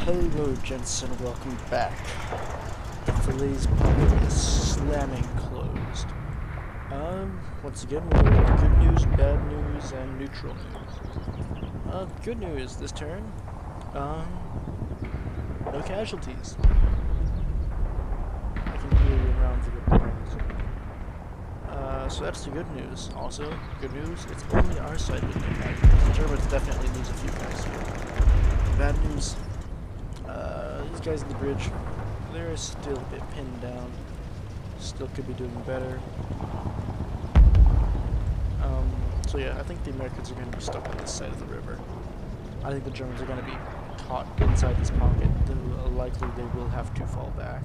Hello gents and welcome back. Today's pocket is slamming closed. Once again we're with good news, bad news, and neutral news. Good news this turn. No casualties. I can hear you around the barns. So that's the good news. Also, good news, it's only our side with no casualties. The Germans definitely lose a few guys here. Bad news, these guys in the bridge, they're still a bit pinned down. Still could be doing better. So yeah, I think the Americans are going to be stuck on this side of the river. I think the Germans are going to be caught inside this pocket. Then likely they will have to fall back.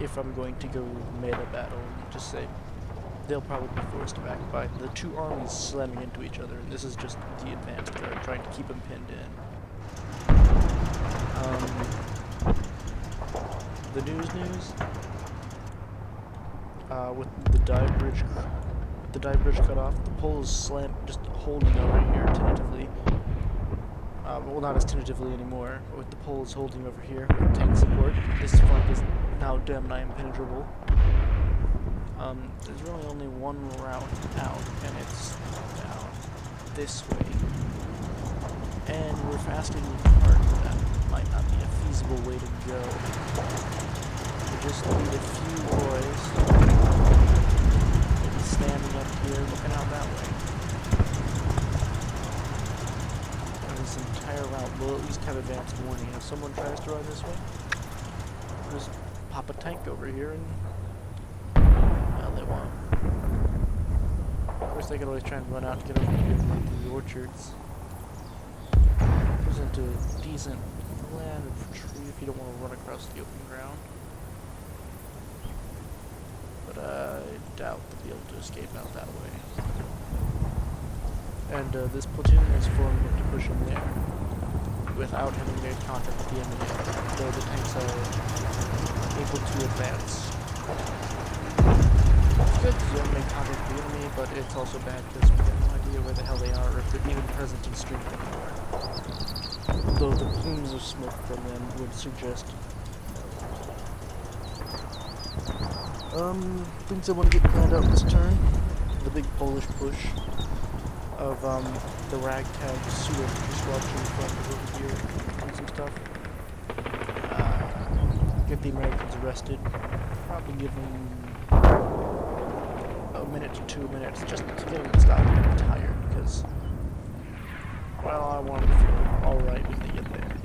If I'm going to go meta battle, just say they'll probably be forced back by the two armies slamming into each other, and this is just the advanced guard trying to keep them pinned in. The news, with the dive bridge cut off, the pole is just holding over here tentatively. Well, not as tentatively anymore, but with the poles holding over here with tank support, this flank is now nigh impenetrable. There's really only one route out, and it's down this way. And we're faster than hard, that might not be a feasible way to go. We just need a few boys maybe standing up here looking out that way. And this entire route will at least have advanced warning. If someone tries to run this way, just pop a tank over here and well, they won't. Of course they could always try and run out and get over here into the orchards. Goes into a decent land of retreat if you don't want to run across the open ground. But I doubt they'll be able to escape out that way. And this platoon is forming up to push in there without having made contact with the enemy, though the tanks are able to advance. It's good to make contact with the enemy, but it's also bad because we have no idea where the hell they are or if they're even present in strength anymore. Though the plumes of smoke from them would suggest. Things I want to get planned out this turn. The big Polish push of the ragtag sewer squadron from over here and some stuff. Get the Americans arrested. Probably give them a minute to 2 minutes just to get them to stop getting tired, because well, I want them to feel alright when they get there.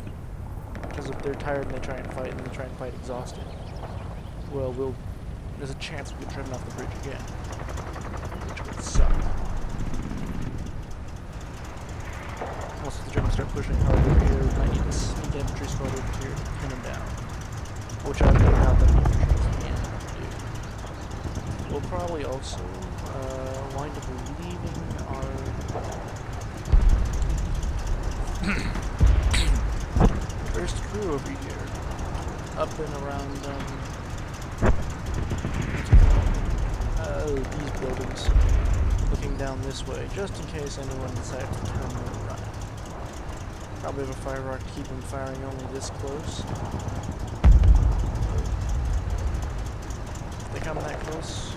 Because if they're tired and they try and fight, and they try and fight exhausted, well, there's a chance we get driven off the bridge again, which would suck. Also, if the Germans start pushing hard over here, we might need a sneak infantry squad over here to pin them down, which I don't doubt that the infantry can do. We'll probably also wind up leaving our first crew over here, up and around, these buildings, looking down this way, just in case anyone decides to turn and run. Probably have a fire rock to keep them firing only this close. If they come that close,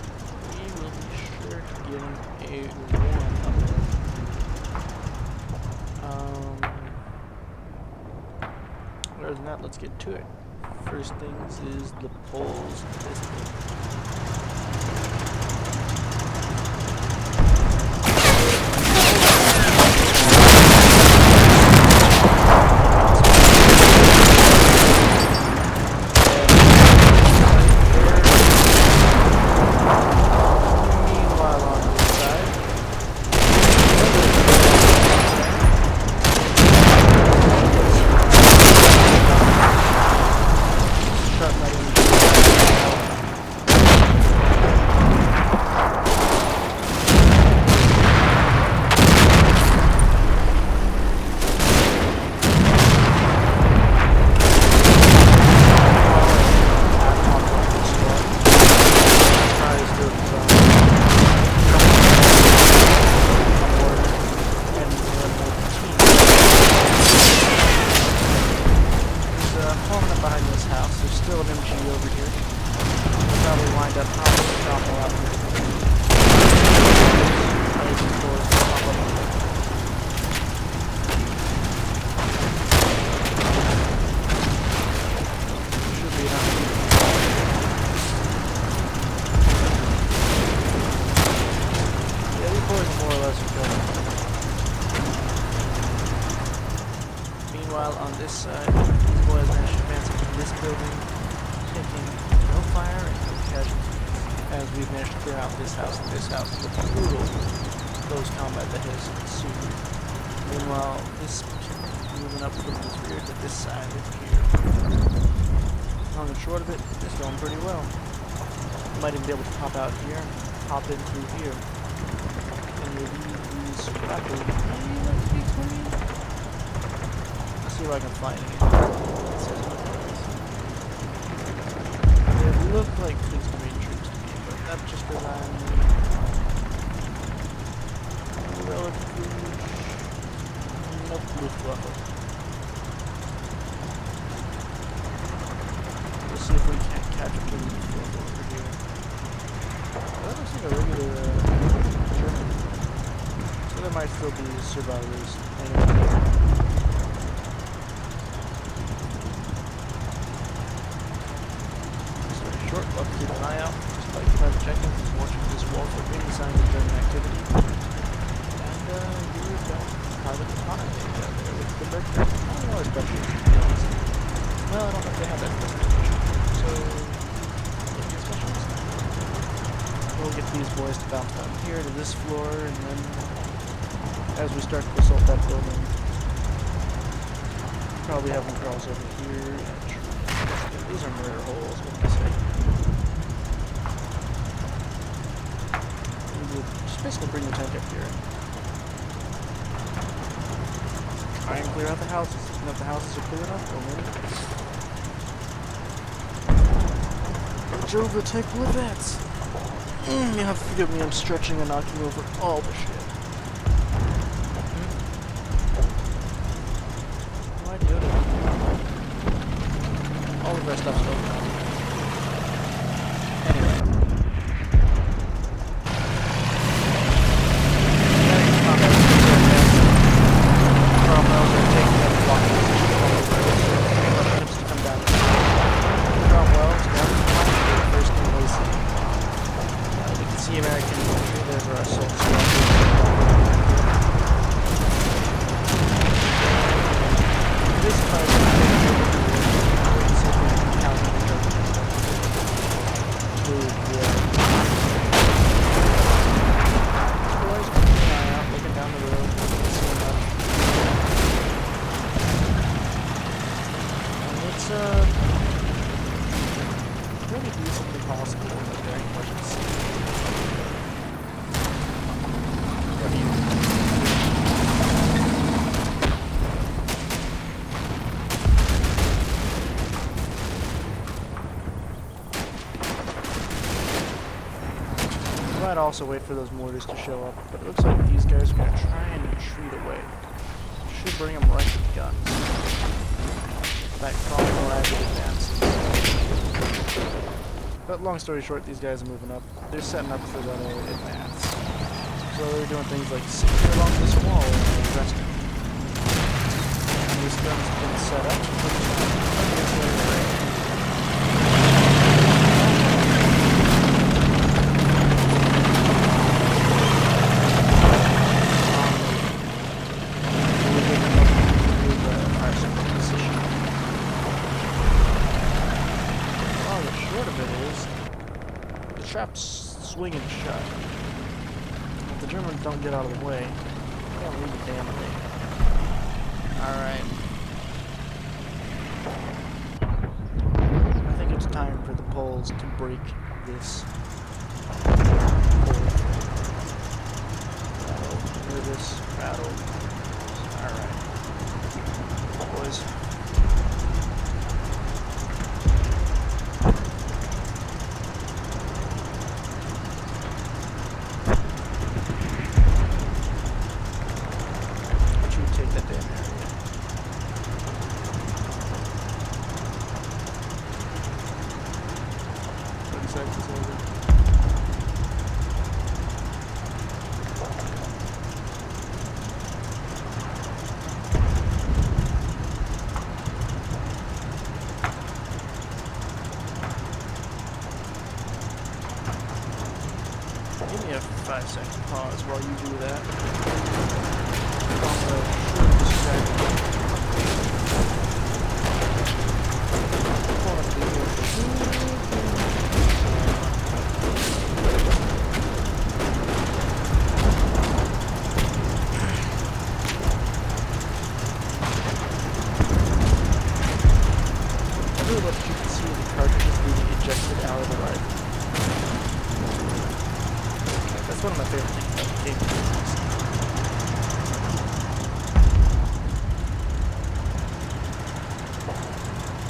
we will be sure to give them a warm up there. Other than that, let's get to it. First things is the poles. MG over here. We'll probably wind up popping the cromwell out here. These doors will pop up. Should be enough. Yeah, these boys are more or less good. Meanwhile, on this side, these boys managed to advance into this building, taking no fire and no casualties, as we've managed to clear out this house and this house with brutal close combat that has ensued. Meanwhile, this moving up from this rear to this side of here. Long and short of it, it's going pretty well. Might even be able to pop out here, hop in through here, and relieve these rapidly. See if I can find anything. They look like Pbem troops to me, but that's just because I'm relatively Luftwaffe. We'll see if we can't catch up to the Luftwaffe over here. That looks like a regular German. So there might still be survivors hanging out there. But keep an eye out, just like private check-ins, is watching this wall for any signs of German activity. And you're private economy there with the Berkshire. I don't know especially, to be honest. Well, I don't know if they have that specification. So, maybe a specialist. We'll get these boys to bounce down here to this floor, and then as we start to assault that building, probably have them cross over here and these are murder holes, what can I say? Just basically bring the tank up here. Try and clear out the houses. And if the houses are clear enough, we'll win. The Jova tank will advance. You have to forgive me, I'm stretching and knocking over all the shit. Why do it? All of our stuff's over. Anyway. Cromwell's are taking up blocking position all over the road. Attempts to come down. Cromwell's down to the first thing they see. We can see American infantry. There's our assault squad. This part really decently possible, but very much at sea. What do you think? We might also wait for those mortars to show up, but it looks like these guys are going to try and retreat away. Should bring them right to the guns. That Cromwell actually advances. But long story short, these guys are moving up. They're setting up for that advance. So they're doing things like sitting along this wall and resting. And these guns have been set up. Trap's swinging shut. If the Germans don't get out of the way, they don't leave a damn thing. Alright. I think it's time for the Poles to break this hold. Rattle. Nervous. Rattle. Alright. Boys. exercises over. Give me a 5-second pause while you do that. I really love that you can see the cartridges being ejected out of the rifle. That's one of my favorite things about the game.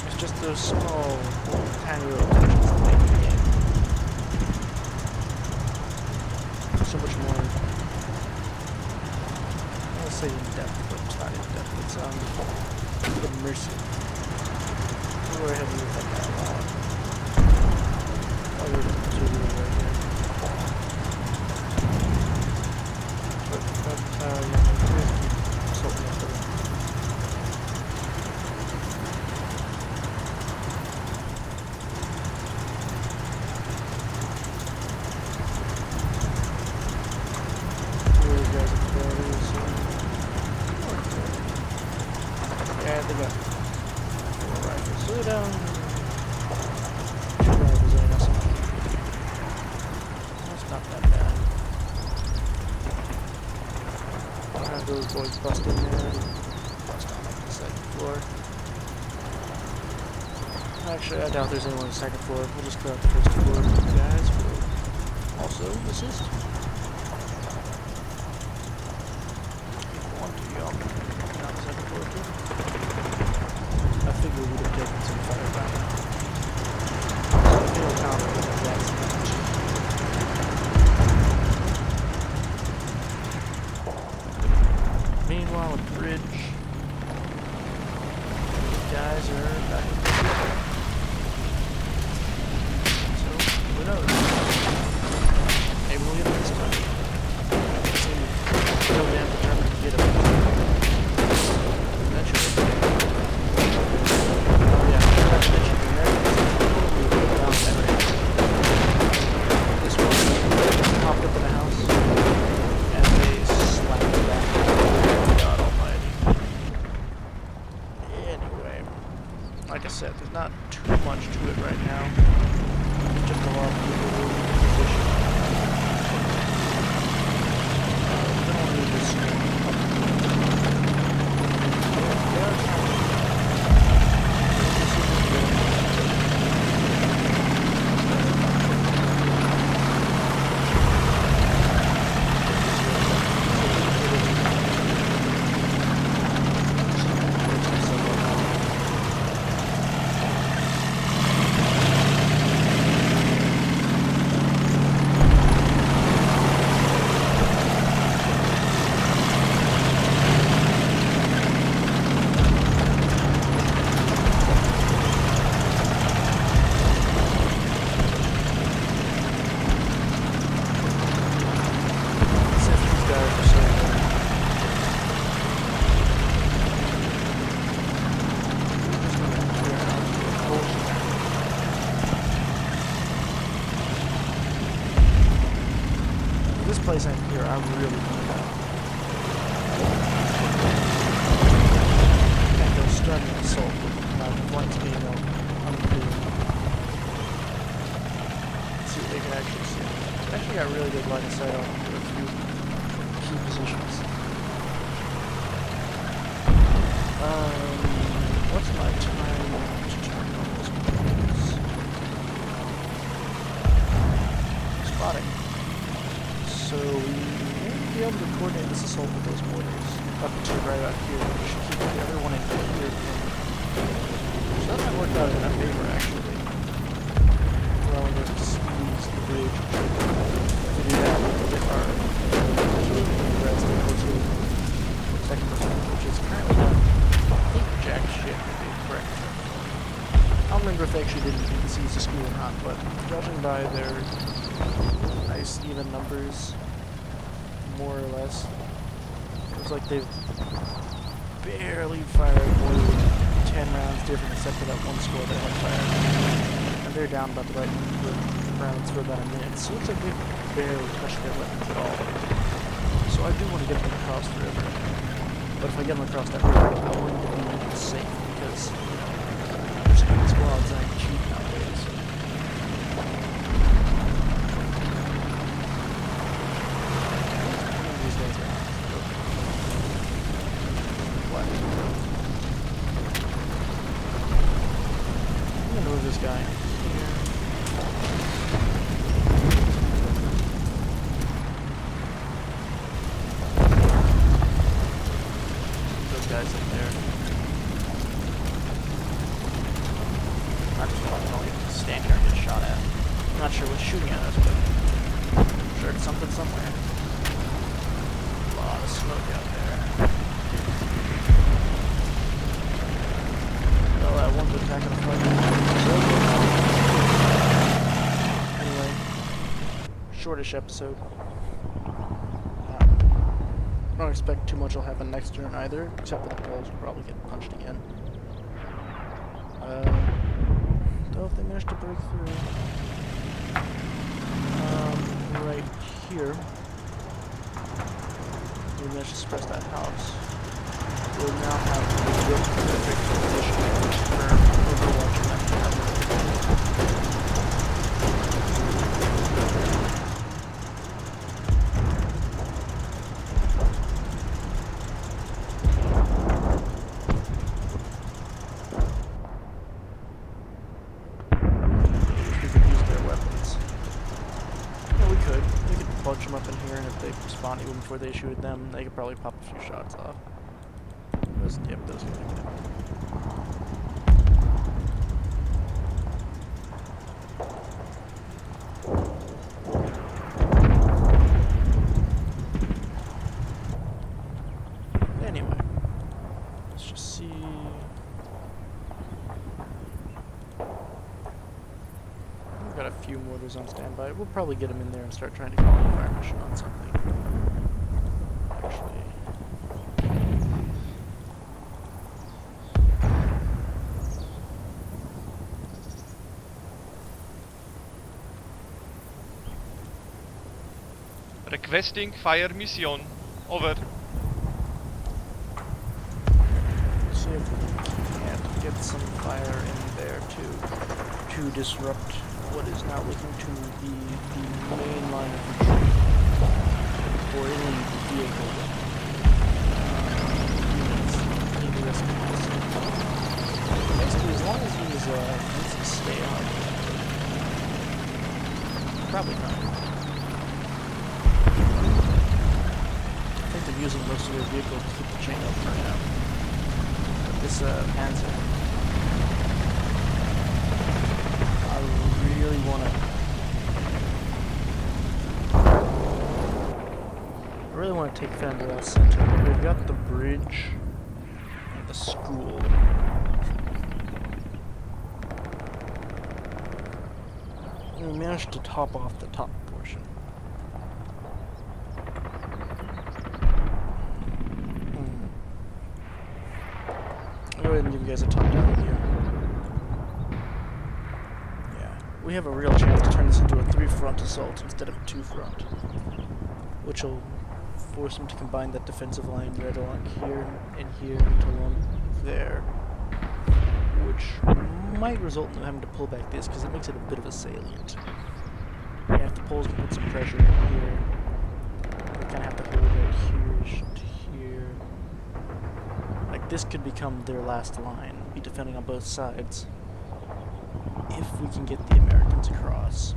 It's just those small, tiny little touches that make the game so much more, I won't say in depth, but it's not in depth, it's immersive. We'll go ahead and move that down a lot. I'll leave it to the right here. Yeah, they got 4 rifles. So they're down 2 rifles in an SMG. That's not that bad. I'll have those boys bust in there and bust on up the 2nd floor. Actually, I doubt there's anyone on the 2nd floor. We'll just clear out the 1st floor with you guys for also assist. If you want to, y'all. Not the 2nd floor too. I figure we would have taken some fire by now. So I feel confident that that's not cheap. Meanwhile, a bridge. These guys are back in the ship. So, who knows? Maybe we'll get it this time. They seem real damn determined to get it. Eventually. Oh yeah, I forgot to mention the Americans totally put down that range. This one popped up in a house, and they slapped it back. God almighty. Anyway, like I said, there's not too much to it right now. Just a lot of people in position. We don't need this screen. Place in here, I really want to go. And go start an assault with my flanks being unclear. Let's see what they can actually see. Actually got really good line of sight on a few key positions. What's my time to turn on this place? Spotting. So we may be able to coordinate this assault with those mortars up to right out here. We should keep everyone in here. So that might work out in our favor, actually. Allowing us to squeeze the bridge. If we do that, we'll get our rest of the 2nd percent, which is currently done. I think jack shit would be correct. I'll remember if they actually didn't seize the school or not, but judging by their nice even numbers, more or less, looks like they've barely fired more than 10 rounds different except for that one squad that had fired. And they're down about the right number of rounds for about a minute. So it looks like they've barely touched their weapons at all. So I do want to get them across the river. But if I get them across that river, I want them to be safe because, you know, pursuing squads aren't cheap nowadays. These guys are what? I'm gonna move this guy here. Those guys in there. I just want to stand here and get shot at. I'm not sure what's shooting at us, but I'm sure it's something somewhere. A lot of smoke out there. Well, that one's attacking the flight. Anyway, shortish episode. I don't expect too much will happen next turn either, except that the balls will probably get punched again. Though if they manage to break through, right here, we managed to suppress that house. We'll now have a real perfect position for Overwatch and that tower. We could use their weapons. Yeah, we could. We could bunch them up in here, and if they spawn even before they shoot them, they could probably pop a few shots off. Yep, those guys. Anyway, let's just see. We've got a few mortars on standby. We'll probably get them in there and start trying to call a fire mission on something. Actually. Requesting fire mission. Over. See if we can't get some fire in there to disrupt what is now looking to be the main line of retreat for any vehicle units in the rest of this. Basically, as long as these fences stay up, probably not. I think they're using most of their vehicles to keep the chain up right now. But this Panzer, I really want to take Fendel Center, but we've got the bridge and the school. We managed to top off the top portion. I'll go ahead and give you guys a top down view. Yeah, we have a real chance to turn this into a 3-front assault instead of a 2-front, which will force them to combine that defensive line right along here and here into one there, which might result in them having to pull back this because it makes it a bit of a salient. Yeah, if the Poles can put some pressure in here, we kind of have to hold right here to here. Like, this could become their last line, be defending on both sides, if we can get the Americans across.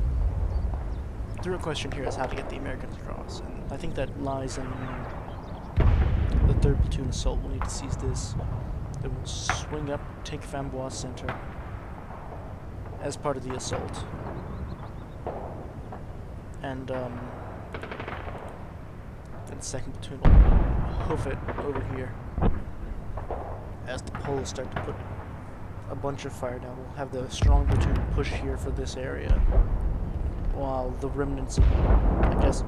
The real question here is how to get the Americans across, and I think that lies in the 3rd Platoon assault. We'll need to seize this. Then we'll swing up, take Fambois Center as part of the assault. And then 2nd Platoon will hoof it over here as the Poles start to put a bunch of fire down. We'll have the strong platoon push here for this area, while the remnants of, I guess,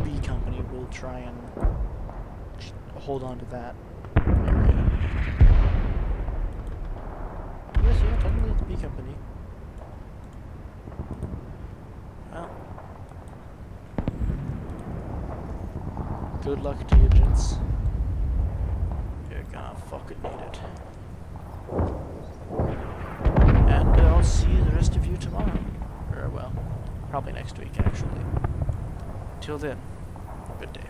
B Company will try and hold on to that area. Yes, yeah, technically it's B Company. Well, good luck to you, gents. You're gonna fucking need it. And I'll see the rest of you tomorrow. Or, well, probably next week, actually. Till then, good day.